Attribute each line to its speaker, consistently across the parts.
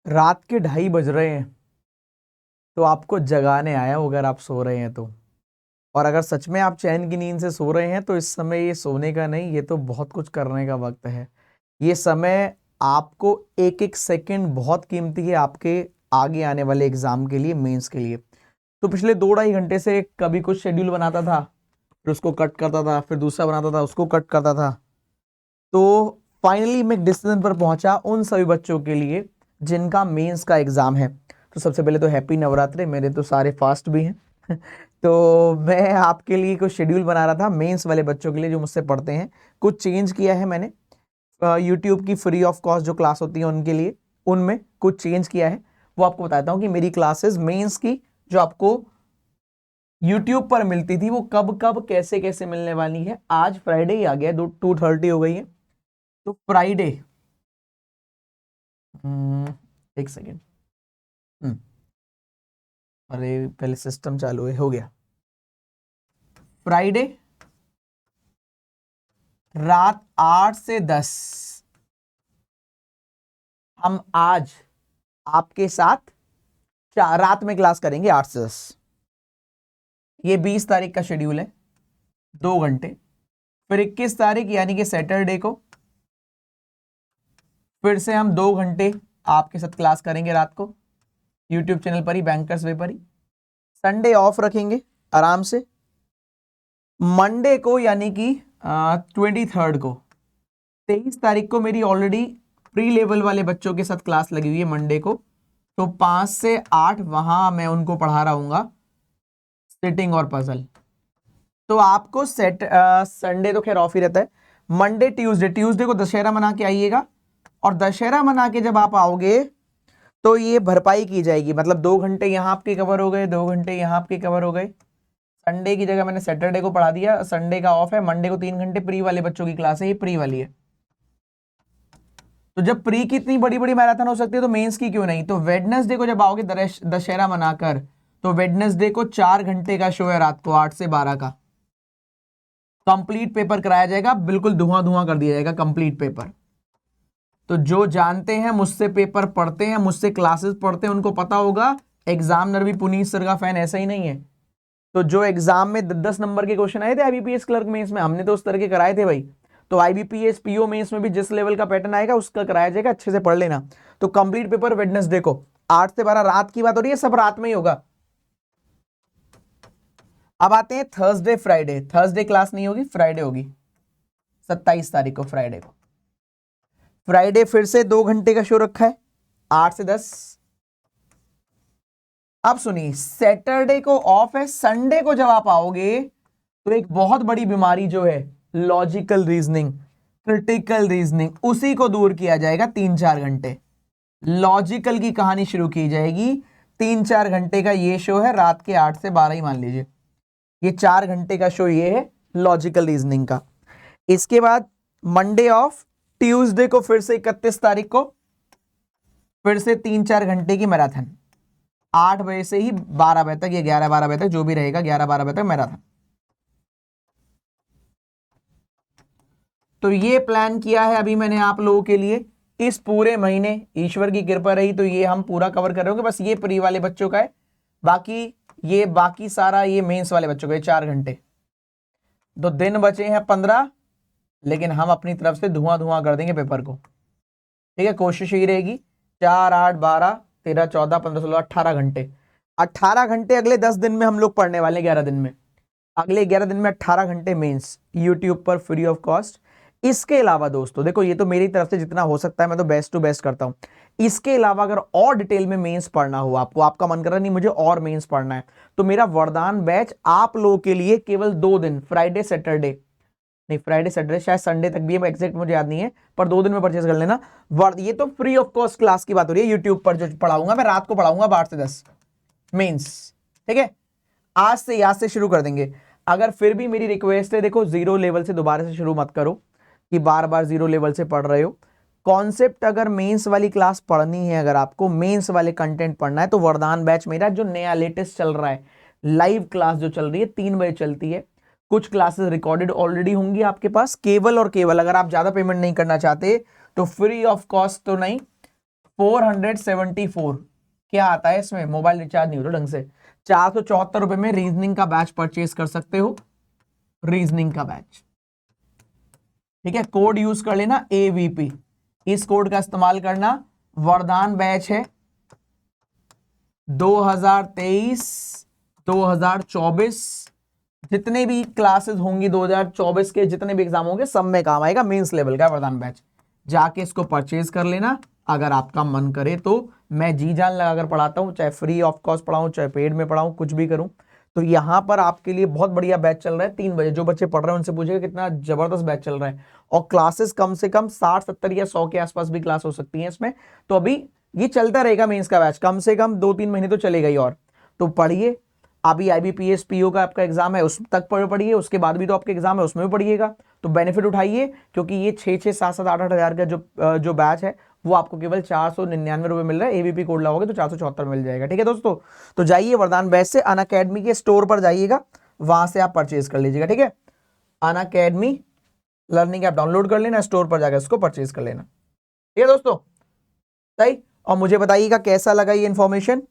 Speaker 1: रात के 2:30 बज रहे हैं तो आपको जगाने आया हूं अगर आप सो रहे हैं तो। और अगर सच में आप चैन की नींद से सो रहे हैं तो इस समय ये सोने का नहीं, ये तो बहुत कुछ करने का वक्त है। ये समय आपको एक एक सेकंड बहुत कीमती है आपके आगे आने वाले एग्जाम के लिए, मेंस के लिए। तो पिछले 2-2.5 घंटे से कभी कुछ शेड्यूल बनाता था, फिर उसको कट करता था, फिर दूसरा बनाता था, उसको कट करता था। तो फाइनली मैं एक डिसीजन पर पहुंचा उन सभी बच्चों के लिए जिनका मेंस का एग्जाम है। तो सबसे पहले तो हैप्पी नवरात्रि, मेरे तो सारे फास्ट भी हैं तो मैं आपके लिए कुछ शेड्यूल बना रहा था मेंस वाले बच्चों के लिए जो मुझसे पढ़ते हैं। कुछ चेंज किया है मैंने, यूट्यूब की फ्री ऑफ कॉस्ट जो क्लास होती है उनके लिए, उनमें कुछ चेंज किया है। वो आपको बताता हूँ कि मेरी क्लासेस मेंस की जो आपको यूट्यूब पर मिलती थी वो कब कब कैसे कैसे मिलने वाली है। आज फ्राइडे ही आ गया, 2:30 हो गई है। तो फ्राइडे, एक सेकेंड, अरे पहले सिस्टम चालू है, हो गया। फ्राइडे रात 8 से 10 हम आज आपके साथ रात में क्लास करेंगे 8 से 10। ये 20 तारीख का शेड्यूल है, 2 घंटे। फिर 21 तारीख यानी कि सैटरडे को फिर से हम 2 घंटे आपके साथ क्लास करेंगे रात को यूट्यूब चैनल पर ही, बैंकर्स वे पर ही। संडे ऑफ रखेंगे आराम से। मंडे को यानी कि 23 को, 23 तारीख को मेरी ऑलरेडी प्री लेवल वाले बच्चों के साथ क्लास लगी हुई है मंडे को। तो 5 से 8 वहां मैं उनको पढ़ा रहा हूँ सिटिंग और पजल। तो आपको संडे तो खैर ऑफ ही रहता है। मंडे ट्यूसडे को दशहरा मना के आइएगा। और दशहरा मना के जब आप आओगे तो ये भरपाई की जाएगी, मतलब 2 घंटे यहाँ आपके कवर हो गए, 2 घंटे यहाँ आपके कवर हो गए। संडे की जगह मैंने सैटरडे को पढ़ा दिया, संडे का ऑफ है। मंडे को 3 घंटे प्री वाले बच्चों की क्लास है, ये प्री वाली है। तो जब प्री की इतनी बड़ी बड़ी मैराथन हो सकती है तो मेंस की क्यों नहीं। तो वेडनेसडे को जब आओगे दशहरा मनाकर, तो वेडनेसडे को 4 घंटे का शो है रात को 8 से 12 का। कंप्लीट पेपर कराया जाएगा, बिल्कुल धुआं धुआं कर दिया जाएगा कंप्लीट पेपर। तो जो जानते हैं, मुझसे पेपर पढ़ते हैं, मुझसे क्लासेस पढ़ते हैं, उनको पता होगा एग्जामिनर भी पुनीत सर का फैन ऐसा ही नहीं है। तो जो एग्जाम में 10 नंबर के क्वेश्चन आए थे आईबीपीएस क्लर्क मेंस में, हमने तो उस तरह के कराए थे भाई। तो आईबीपीएस पीओ मेंस में भी जिस लेवल का पैटर्न आएगा उसका कराया जाएगा, अच्छे से पढ़ लेना। तो कंप्लीट पेपर वेडनेसडे को 8 से 12 रात की बात हो रही है, सब रात में ही होगा। अब आते हैं थर्सडे फ्राइडे। थर्सडे क्लास नहीं होगी, फ्राइडे होगी 27 तारीख को। फ्राइडे फिर से 2 घंटे का शो रखा है 8 से 10। अब सुनिए, सैटरडे को ऑफ है। संडे को जब आप आओगे तो एक बहुत बड़ी बीमारी जो है लॉजिकल रीजनिंग, क्रिटिकल रीजनिंग, उसी को दूर किया जाएगा 3-4 घंटे। लॉजिकल की कहानी शुरू की जाएगी। 3-4 घंटे का ये शो है, रात के 8 से 12 ही मान लीजिए। ये 4 घंटे का शो ये है लॉजिकल रीजनिंग का। इसके बाद मंडे ऑफ, ट्यूसडे को फिर से 31 तारीख को फिर से 3-4 घंटे की मैराथन, 8 बजे से ही 12 बजे तक, ये 11-12 बजे तक जो भी रहेगा, 11-12 बजे तक मैराथन। तो ये प्लान किया है अभी मैंने आप लोगों के लिए। इस पूरे महीने ईश्वर की कृपा रही तो ये हम पूरा कवर कर रहे होंगे। बस ये प्री वाले बच्चों का है, बाकी सारा ये मेंस वाले बच्चों का है 4 घंटे। तो दिन बचे हैं 15, लेकिन हम अपनी तरफ से धुआं धुआं कर देंगे पेपर को। ठीक है, कोशिश यही रहेगी। 4, 8, 12, 13, 14, 15, 16, 18 घंटे। 18 घंटे अगले 10 दिन में हम लोग पढ़ने वाले, 11 दिन में, अगले 11 दिन में 18 घंटे मेंस यूट्यूब पर फ्री ऑफ कॉस्ट। इसके अलावा दोस्तों देखो, ये तो मेरी तरफ से जितना हो सकता है मैं तो बेस्ट टू बेस्ट करता हूं। इसके अलावा अगर और डिटेल में मेंस पढ़ना हो आपको, आपका मन कर रहा नहीं मुझे और मेंस पढ़ना है, तो मेरा वरदान बैच आप लोगों के लिए केवल 2 दिन, फ्राइडे सैटरडे नहीं, फ्राइडे सैटरडे शायद संडे तक भी है, एग्जैक्ट मुझे याद नहीं है, पर 2 दिन में परचेज कर लेना। ये तो फ्री ऑफ कॉस्ट क्लास की बात हो रही है यूट्यूब पर जो पढ़ाऊंगा मैं, रात को पढ़ाऊंगा 8 से 10 मेंस। ठीक है, आज से शुरू कर देंगे। अगर फिर भी मेरी रिक्वेस्ट है, देखो 0 लेवल से दोबारा से शुरू मत करो कि बार बार 0 लेवल से पढ़ रहे हो। कॉन्सेप्ट अगर मेंस वाली क्लास पढ़नी है, अगर आपको मेंस वाले कंटेंट पढ़ना है, तो वरदान बैच मेरा जो नया लेटेस्ट चल रहा है, लाइव क्लास जो चल रही है 3 बजे चलती है। कुछ क्लासेस रिकॉर्डेड ऑलरेडी होंगी आपके पास। केवल और केवल अगर आप ज्यादा पेमेंट नहीं करना चाहते तो फ्री ऑफ कॉस्ट तो नहीं, 474 क्या आता है इसमें, मोबाइल रिचार्ज नहीं होता ढंग से। 474 रुपए में रीजनिंग का बैच परचेज कर सकते हो, रीजनिंग का बैच। ठीक है, कोड यूज कर लेना AVP, इस कोड का इस्तेमाल करना। वरदान बैच है 2023 2024, जितने भी क्लासेस होंगी 2024 के जितने भी एग्जाम होंगे सब में काम आएगा, मेंस लेवल का वरदान बैच। जाके इसको परचेज कर लेना अगर आपका मन करे तो। मैं जी जान लगाकर पढ़ाता हूं, चाहे फ्री ऑफ कॉस्ट पढ़ाऊं चाहे पेड में पढ़ाऊं, कुछ भी करूं। तो यहां पर आपके लिए बहुत बढ़िया बैच चल रहा है 3 बजे। जो बच्चे पढ़ रहे हैं उनसे पूछिएगा कितना जबरदस्त बैच चल रहा है। और क्लासेस कम से कम 60 70 या 100 के आसपास भी क्लास हो सकती है इसमें। तो अभी ये चलता रहेगा मेंस का बैच, कम से कम 2-3 महीने तो चलेगा ही। और तो पढ़िए, अभी IBPS PO का आपका एग्जाम है उस तक पढ़िए, उसके बाद भी तो आपके एग्जाम है उसमें भी पढ़िएगा। तो बेनिफिट उठाइए, क्योंकि ये 6-6 7-7 8-8 हज़ार का जो बैच है वो आपको केवल 499 रुपए मिल रहा है। AVP कोड लगाओगे तो 474 मिल जाएगा। ठीक है दोस्तों, तो जाइए वरदान बैच से अनअकैडमी के स्टोर पर जाइएगा, वहां से आप परचेज कर लीजिएगा। ठीक है, अनअकैडमी लर्निंग ऐप डाउनलोड कर लेना, स्टोर पर जाकर इसको परचेज कर लेना। ठीक है दोस्तों, सही। और मुझे बताइएगा कैसा लगा ये इन्फॉर्मेशन।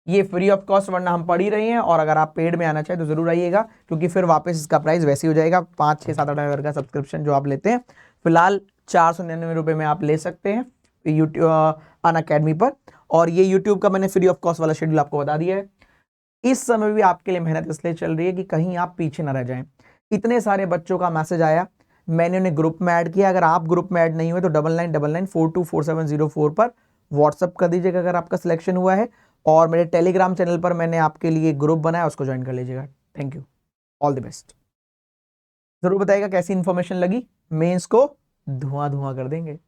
Speaker 1: ये फ्री ऑफ कॉस्ट वरना हम पढ़ ही रहे हैं, और अगर आप पेड में आना चाहें तो जरूर आइएगा, क्योंकि फिर वापस इसका प्राइस वैसे ही हो जाएगा। 5-6-7-8 हज़ार का सब्सक्रिप्शन जो आप लेते हैं, फिलहाल 499 रुपए में आप ले सकते हैं यूट्यूब अनअकैडमी पर। और ये यूट्यूब का मैंने फ्री ऑफ कॉस्ट वाला शेड्यूल आपको बता दिया है। इस समय भी आपके लिए मेहनत इसलिए चल रही है कि कहीं आप पीछे ना रह जाएं। इतने सारे बच्चों का मैसेज आया, मैंने उन्हें ग्रुप में ऐड किया। अगर आप ग्रुप में ऐड नहीं हुए तो 9999424704 पर व्हाट्सअप कर दीजिएगा अगर आपका सिलेक्शन हुआ है। और मेरे टेलीग्राम चैनल पर मैंने आपके लिए ग्रुप बनाया, उसको ज्वाइन कर लीजिएगा। Thank you, all the best. जरूर बताइएगा कैसी इंफॉर्मेशन लगी, मेंस को धुआं धुआं कर देंगे।